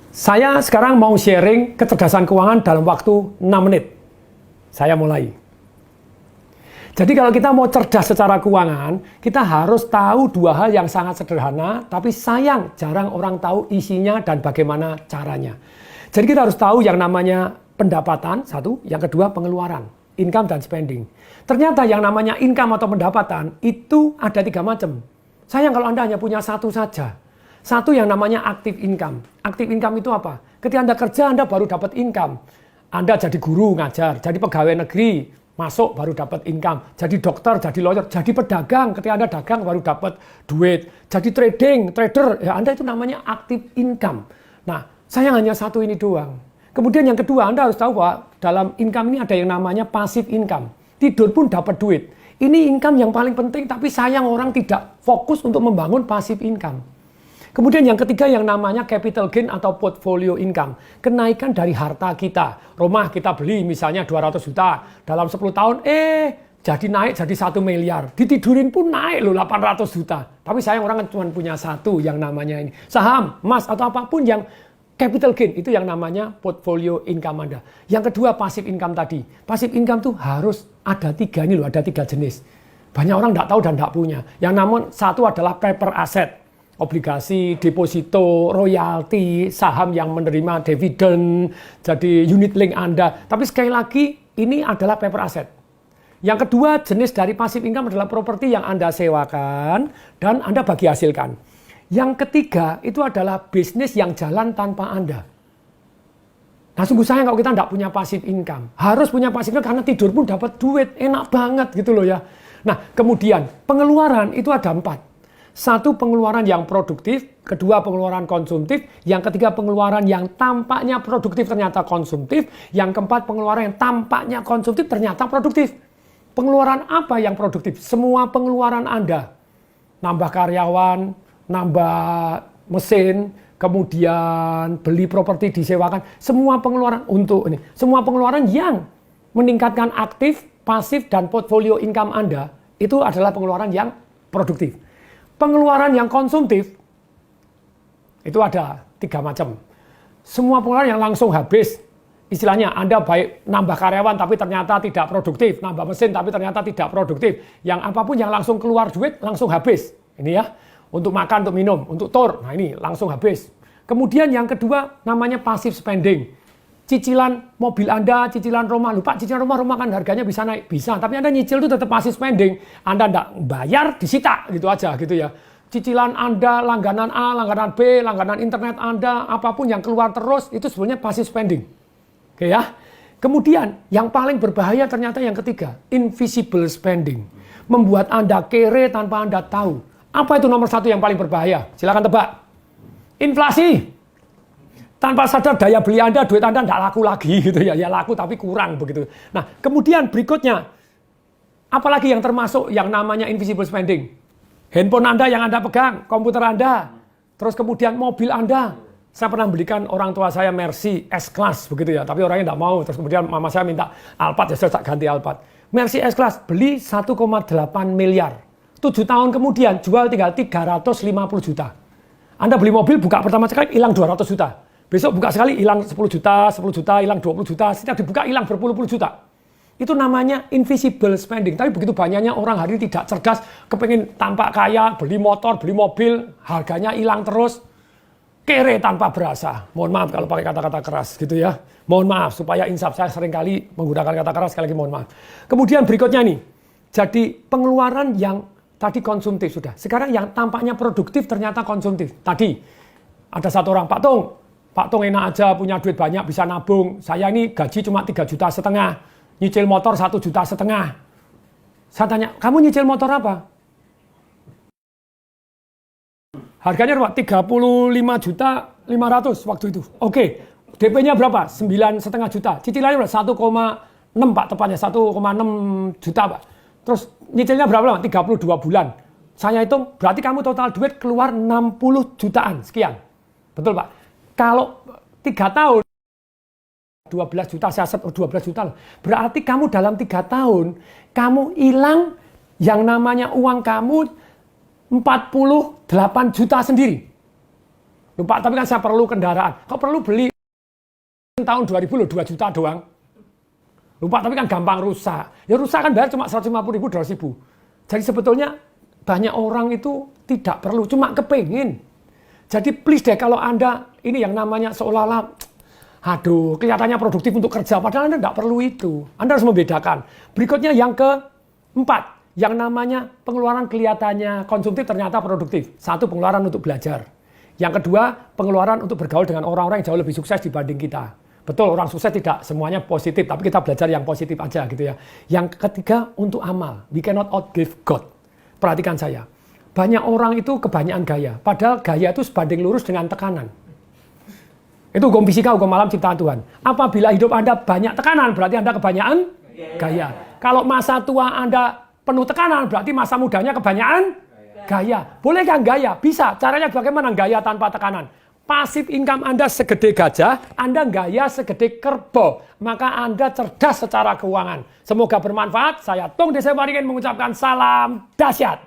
Saya sekarang mau sharing kecerdasan keuangan dalam waktu 6 menit. Saya mulai. Jadi kalau kita mau cerdas secara keuangan, kita harus tahu dua hal yang sangat sederhana, tapi sayang jarang orang tahu isinya dan bagaimana caranya. Jadi kita harus tahu yang namanya pendapatan, satu, yang kedua pengeluaran, income dan spending. Ternyata yang namanya income atau pendapatan itu ada 3 macam. Sayang kalau Anda hanya punya satu saja. Satu yang namanya active income. Active income itu apa? Ketika Anda kerja, Anda baru dapat income. Anda jadi guru ngajar, jadi pegawai negeri, masuk baru dapat income. Jadi dokter, jadi lawyer, jadi pedagang. Ketika Anda dagang baru dapat duit. Jadi trader, ya Anda itu namanya active income. Nah, sayang hanya satu ini doang. Kemudian yang kedua, Anda harus tahu bahwa dalam income ini ada yang namanya passive income. Tidur pun dapat duit. Ini income yang paling penting, tapi sayang orang tidak fokus untuk membangun passive income. Kemudian yang ketiga yang namanya capital gain atau portfolio income. Kenaikan dari harta kita. Rumah kita beli misalnya 200 juta. Dalam 10 tahun, jadi naik jadi 1 miliar. Ditidurin pun naik loh 800 juta. Tapi sayang orang kan cuma punya satu yang namanya ini. Saham, emas atau apapun yang capital gain itu yang namanya portfolio income Anda. Yang kedua passive income tadi. Passive income tuh harus ada 3 ini loh, ada 3 jenis. Banyak orang nggak tahu dan nggak punya. Yang namun satu adalah paper asset. Obligasi, deposito, royalti, saham yang menerima dividen, jadi unit link Anda. Tapi sekali lagi, ini adalah paper asset. Yang kedua, jenis dari passive income adalah properti yang Anda sewakan dan Anda bagi hasilkan. Yang ketiga, itu adalah bisnis yang jalan tanpa Anda. Nah, sungguh sayang kalau kita tidak punya passive income. Harus punya passive income karena tidur pun dapat duit. Enak banget gitu loh ya. Nah, kemudian pengeluaran itu ada 4. Satu, pengeluaran yang produktif, kedua pengeluaran konsumtif, yang ketiga pengeluaran yang tampaknya produktif ternyata konsumtif, yang keempat pengeluaran yang tampaknya konsumtif ternyata produktif. Pengeluaran apa yang produktif? Semua pengeluaran Anda. Nambah karyawan, nambah mesin, kemudian beli properti disewakan, semua pengeluaran untuk ini. Semua pengeluaran yang meningkatkan aktif, pasif, dan portfolio income Anda, itu adalah pengeluaran yang produktif. Pengeluaran yang konsumtif, itu ada 3 macam. Semua pengeluaran yang langsung habis, istilahnya Anda baik nambah karyawan tapi ternyata tidak produktif, nambah mesin tapi ternyata tidak produktif. Yang apapun yang langsung keluar duit, langsung habis. Ini ya, untuk makan, untuk minum, untuk tour, nah ini langsung habis. Kemudian yang kedua namanya passive spending. Cicilan mobil Anda, cicilan rumah, lupa cicilan rumah kan harganya bisa naik, bisa. Tapi Anda nyicil itu tetap passive spending. Anda tidak bayar, disita gitu aja gitu ya. Cicilan Anda, langganan A, langganan B, langganan internet Anda, apapun yang keluar terus, itu sebenarnya passive spending. Oke ya. Kemudian yang paling berbahaya ternyata yang ketiga, invisible spending. Membuat Anda kere tanpa Anda tahu. Apa itu nomor 1 yang paling berbahaya? Silakan tebak. Inflasi. Tanpa sadar daya beli Anda, duit Anda tidak laku lagi gitu ya. Ya laku tapi kurang begitu. Nah, kemudian berikutnya, apalagi yang termasuk yang namanya invisible spending? Handphone Anda yang Anda pegang, komputer Anda, terus kemudian mobil Anda. Saya pernah belikan orang tua saya Mercy S-Class begitu ya, tapi orangnya tidak mau. Terus kemudian mama saya minta Alphard, ya saya ganti Alphard. Mercy S-Class beli 1,8 miliar. 7 tahun kemudian jual tinggal 350 juta. Anda beli mobil, buka pertama sekali hilang 200 juta. Besok buka sekali hilang 10 juta, hilang 20 juta, setiap dibuka hilang berpuluh-puluh juta. Itu namanya invisible spending. Tapi begitu banyaknya orang hari ini tidak cerdas, kepengen tampak kaya, beli motor, beli mobil, harganya hilang terus. Kere tanpa berasa. Mohon maaf kalau pakai kata-kata keras gitu ya. Mohon maaf supaya insaf, saya seringkali menggunakan kata keras, sekali lagi mohon maaf. Kemudian berikutnya nih, jadi pengeluaran yang tadi konsumtif sudah. Sekarang yang tampaknya produktif ternyata konsumtif. Tadi ada satu orang, Pak Tung enak aja punya duit banyak bisa nabung. Saya ini gaji cuma 3,5 juta. Nyicil motor 1,5 juta. Saya tanya, kamu nyicil motor apa? Harganya berapa? 35.500.000 waktu itu. Oke, DP-nya berapa? 9,5 juta. Cicilannya berapa? 1,6 Pak tepatnya, 1,6 juta Pak. Terus nyicilnya berapa? 32 bulan. Saya hitung, berarti kamu total duit keluar 60 jutaan, sekian. Betul Pak? Kalau 3 tahun, 12 juta, saya set 12 juta. Berarti kamu dalam 3 tahun, kamu hilang yang namanya uang kamu 48 juta sendiri. Lupa, tapi kan saya perlu kendaraan. Kok perlu beli tahun 2000 loh, 2 juta doang. Lupa, tapi kan gampang rusak. Ya rusak kan bayar cuma 150 ribu, 200 ribu. Jadi sebetulnya banyak orang itu tidak perlu, cuma kepingin. Jadi please deh, kalau Anda ini yang namanya seolah-olah, aduh, kelihatannya produktif untuk kerja, padahal Anda tidak perlu itu. Anda harus membedakan. Berikutnya yang keempat, yang namanya pengeluaran kelihatannya konsumtif ternyata produktif. Satu, pengeluaran untuk belajar. Yang kedua, pengeluaran untuk bergaul dengan orang-orang yang jauh lebih sukses dibanding kita. Betul, orang sukses tidak semuanya positif, tapi kita belajar yang positif aja gitu ya. Yang ketiga, untuk amal. We cannot outgive God. Perhatikan saya. Banyak orang itu kebanyakan gaya. Padahal gaya itu sebanding lurus dengan tekanan. Itu hukum fisika, hukum alam ciptaan Tuhan. Apabila hidup Anda banyak tekanan, berarti Anda kebanyakan gaya. Kalau masa tua Anda penuh tekanan, berarti masa mudanya kebanyakan gaya. Boleh kan gaya? Bisa. Caranya bagaimana gaya tanpa tekanan? Pasif income Anda segede gajah, Anda gaya segede kerbau. Maka Anda cerdas secara keuangan. Semoga bermanfaat. Saya Tung Desa Waringin mengucapkan salam dahsyat.